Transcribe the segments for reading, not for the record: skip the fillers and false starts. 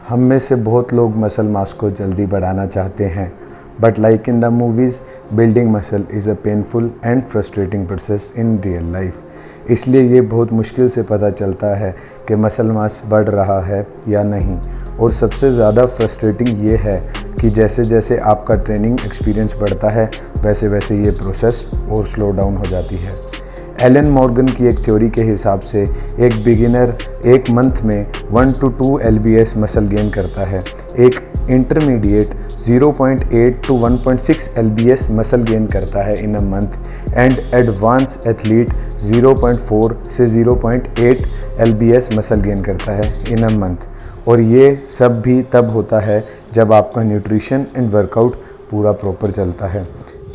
हम में से बहुत लोग मसल मास को जल्दी बढ़ाना चाहते हैं, but like in the movies, building muscle is a painful and frustrating process in real life. इसलिए ये बहुत मुश्किल से पता चलता है कि मसल मास बढ़ रहा है या नहीं। और सबसे ज़्यादा फ्रस्ट्रेटिंग ये है कि जैसे जैसे आपका ट्रेनिंग एक्सपीरियंस बढ़ता है, वैसे वैसे ये प्रोसेस और स्लो डाउन हो जाती है। एलन मॉर्गन की एक थ्योरी के हिसाब से एक बिगिनर एक मंथ में 1 to 2 lbs मसल गेन करता है, एक intermediate 0.8 to 1.6 lbs muscle gain करता है in a month, and advance athlete 0.4 से 0.8 lbs मसल गेन करता है इन अ मंथ। और ये सब भी तब होता है जब आपका न्यूट्रिशन एंड वर्कआउट पूरा प्रॉपर चलता है।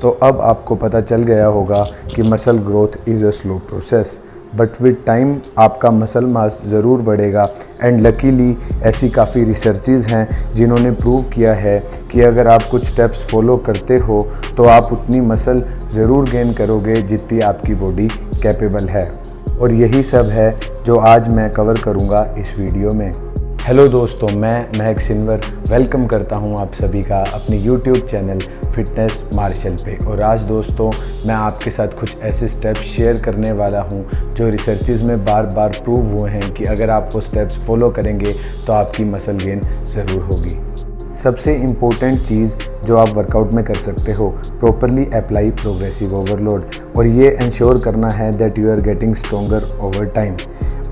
तो अब आपको पता चल गया होगा कि muscle growth is a slow process, but with time आपका मसल मास ज़रूर बढ़ेगा। एंड लकीली ऐसी काफ़ी रिसर्चेज़ हैं जिन्होंने प्रूव किया है कि अगर आप कुछ स्टेप्स फॉलो करते हो तो आप उतनी मसल ज़रूर गेन करोगे जितनी आपकी बॉडी कैपेबल है। और यही सब है जो आज मैं कवर करूँगा इस वीडियो में। हेलो दोस्तों, मैं महक सिनवर वेलकम करता हूं आप सभी का अपने यूट्यूब चैनल फिटनेस मार्शल पे। और आज दोस्तों मैं आपके साथ कुछ ऐसे स्टेप्स शेयर करने वाला हूं जो रिसर्चेज़ में बार बार प्रूव हुए हैं कि अगर आप वो स्टेप्स फॉलो करेंगे तो आपकी मसल गेन ज़रूर होगी। सबसे इम्पोर्टेंट चीज़ जो आप वर्कआउट में कर सकते हो, प्रॉपरली अप्लाई प्रोग्रेसिव ओवरलोड, और ये इंश्योर करना है that you are getting stronger over time.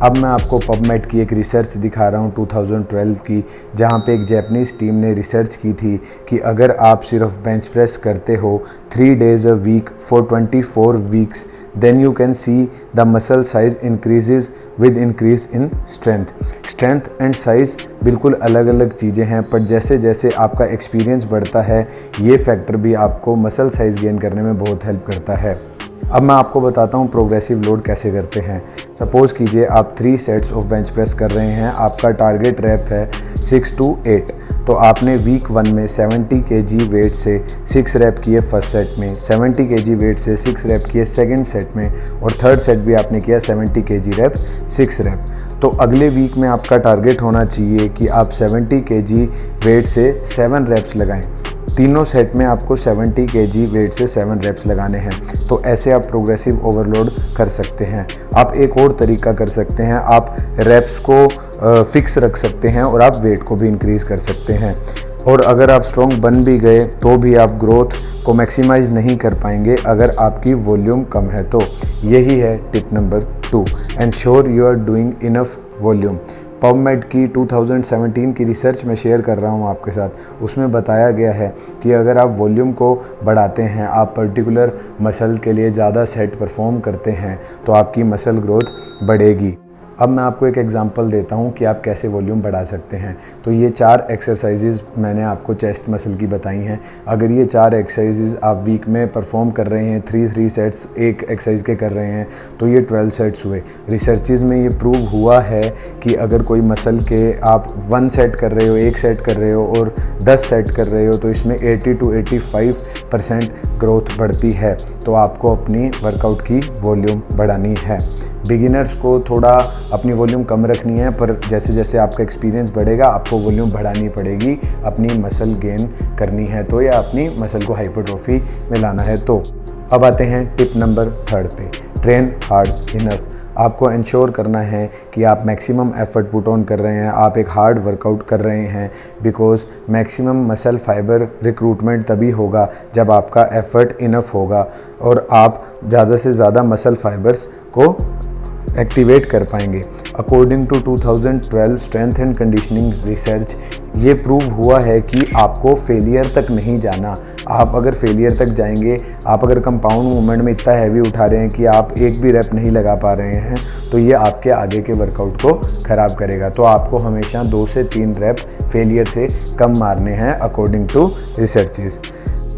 अब मैं आपको पबमेड की एक रिसर्च दिखा रहा हूँ 2012 की, जहाँ पे एक जैपनीज़ टीम ने रिसर्च की थी कि अगर आप सिर्फ बेंच प्रेस करते हो 3 days a week for 24 weeks, then you can see the muscle size increases with increase in strength। Strength and size बिल्कुल अलग अलग चीज़ें हैं, पर जैसे जैसे आपका एक्सपीरियंस बढ़ता है ये फैक्टर भी आपको मसल साइज़ गेन करने में बहुत हेल्प करता है। अब मैं आपको बताता हूँ प्रोग्रेसिव लोड कैसे करते हैं। सपोज़ कीजिए आप 3 सेट्स ऑफ बेंच प्रेस कर रहे हैं, आपका टारगेट रैप है 6 to 8। तो आपने वीक 1 में 70 kg वेट से 6 रैप किए फर्स्ट सेट में, 70 kg वेट से 6 रैप किए सेकंड सेट में, और थर्ड सेट भी आपने किया 70 kg रैप 6 रैप। तो अगले वीक में आपका टारगेट होना चाहिए कि आप 70 kg वेट से 7 रैप्स लगाएं। तीनों सेट में आपको 70 kg वेट से 7 रैप्स लगाने हैं। तो ऐसे आप प्रोग्रेसिव ओवरलोड कर सकते हैं। आप एक और तरीका कर सकते हैं, आप रैप्स को फिक्स रख सकते हैं और आप वेट को भी इंक्रीज़ कर सकते हैं। और अगर आप स्ट्रॉन्ग बन भी गए तो भी आप ग्रोथ को मैक्सिमाइज़ नहीं कर पाएंगे अगर आपकी वॉल्यूम कम है। तो यही है tip number 2, ensure you are doing enough volume. PubMed की 2017 की रिसर्च में शेयर कर रहा हूँ आपके साथ, उसमें बताया गया है कि अगर आप वॉल्यूम को बढ़ाते हैं, आप पर्टिकुलर मसल के लिए ज़्यादा सेट परफॉर्म करते हैं तो आपकी मसल ग्रोथ बढ़ेगी। अब मैं आपको एक एग्जांपल देता हूँ कि आप कैसे वॉल्यूम बढ़ा सकते हैं। तो ये 4 एक्सरसाइजेज़ मैंने आपको चेस्ट मसल की बताई हैं। अगर ये 4 एक्सरसाइजेज़ आप वीक में परफॉर्म कर रहे हैं, 3 सेट्स एक एक्सरसाइज के कर रहे हैं, तो ये 12 सेट्स हुए। रिसर्चेज़ में ये प्रूव हुआ है कि अगर कोई मसल के आप 1 सेट कर रहे हो, 1 सेट कर रहे हो और 10 सेट कर रहे हो, तो इसमें 80 to 85% ग्रोथ बढ़ती है। तो आपको अपनी वर्कआउट की वॉल्यूम बढ़ानी है। बिगिनर्स को थोड़ा अपनी वॉल्यूम कम रखनी है, पर जैसे जैसे आपका एक्सपीरियंस बढ़ेगा आपको वॉल्यूम बढ़ानी पड़ेगी, अपनी मसल गेन करनी है तो, या अपनी मसल को हाइपरट्रॉफी में लाना है तो। अब आते हैं टिप नंबर 3 पे, ट्रेन हार्ड इनफ। आपको इंश्योर करना है कि आप मैक्सिमम एफर्ट पुट ऑन कर रहे हैं, आप एक हार्ड वर्कआउट कर रहे हैं, because maximum muscle fibre recruitment तभी होगा जब आपका एफर्ट इनफ होगा और आप ज़्यादा से ज़्यादा मसल फाइबर्स को एक्टिवेट कर पाएंगे। According to 2012 strength and conditioning research, ये प्रूव हुआ है कि आपको फेलियर तक नहीं जाना। आप अगर फेलियर तक जाएंगे, आप अगर कंपाउंड मूवमेंट में इतना हैवी उठा रहे हैं कि आप एक भी रैप नहीं लगा पा रहे हैं, तो ये आपके आगे के वर्कआउट को ख़राब करेगा। तो आपको हमेशा 2 से 3 रैप फेलियर से कम मारने हैं अकॉर्डिंग टू रिसर्चेज़।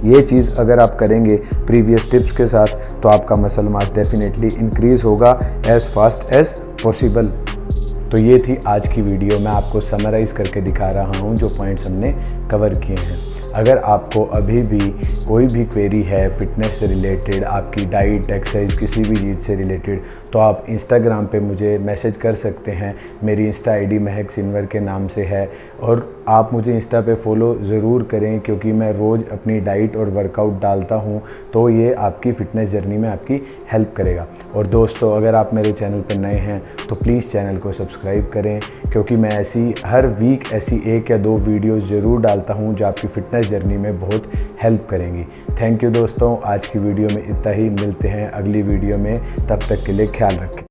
ये चीज़ अगर आप करेंगे प्रीवियस टिप्स के साथ तो आपका मसल मास डेफिनेटली इंक्रीज़ होगा एज़ फास्ट एज़ पॉसिबल। तो ये थी आज की वीडियो। मैं आपको समराइज़ करके दिखा रहा हूँ जो पॉइंट्स हमने कवर किए हैं। अगर आपको अभी भी कोई भी क्वेरी है फिटनेस से रिलेटेड, आपकी डाइट एक्सरसाइज किसी भी चीज़ से रिलेटेड, तो आप इंस्टाग्राम पे मुझे मैसेज कर सकते हैं। मेरी इंस्टा आईडी महक सिनवर के नाम से है और आप मुझे इंस्टा पे फॉलो ज़रूर करें क्योंकि मैं रोज़ अपनी डाइट और वर्कआउट डालता हूँ, तो ये आपकी फ़िटनेस जर्नी में आपकी हेल्प करेगा। और दोस्तों, अगर आप मेरे चैनल पर नए हैं तो प्लीज़ चैनल को सब्सक्राइब करें क्योंकि मैं ऐसी हर वीक ऐसी 1 या 2 वीडियोज़ ज़रूर डालता हूँ जो आपकी फ़िटनेस जर्नी में बहुत हेल्प करेंगी। थैंक यू दोस्तों, आज की वीडियो में इतना ही। मिलते हैं अगली वीडियो में, तब तक के लिए ख्याल रखें।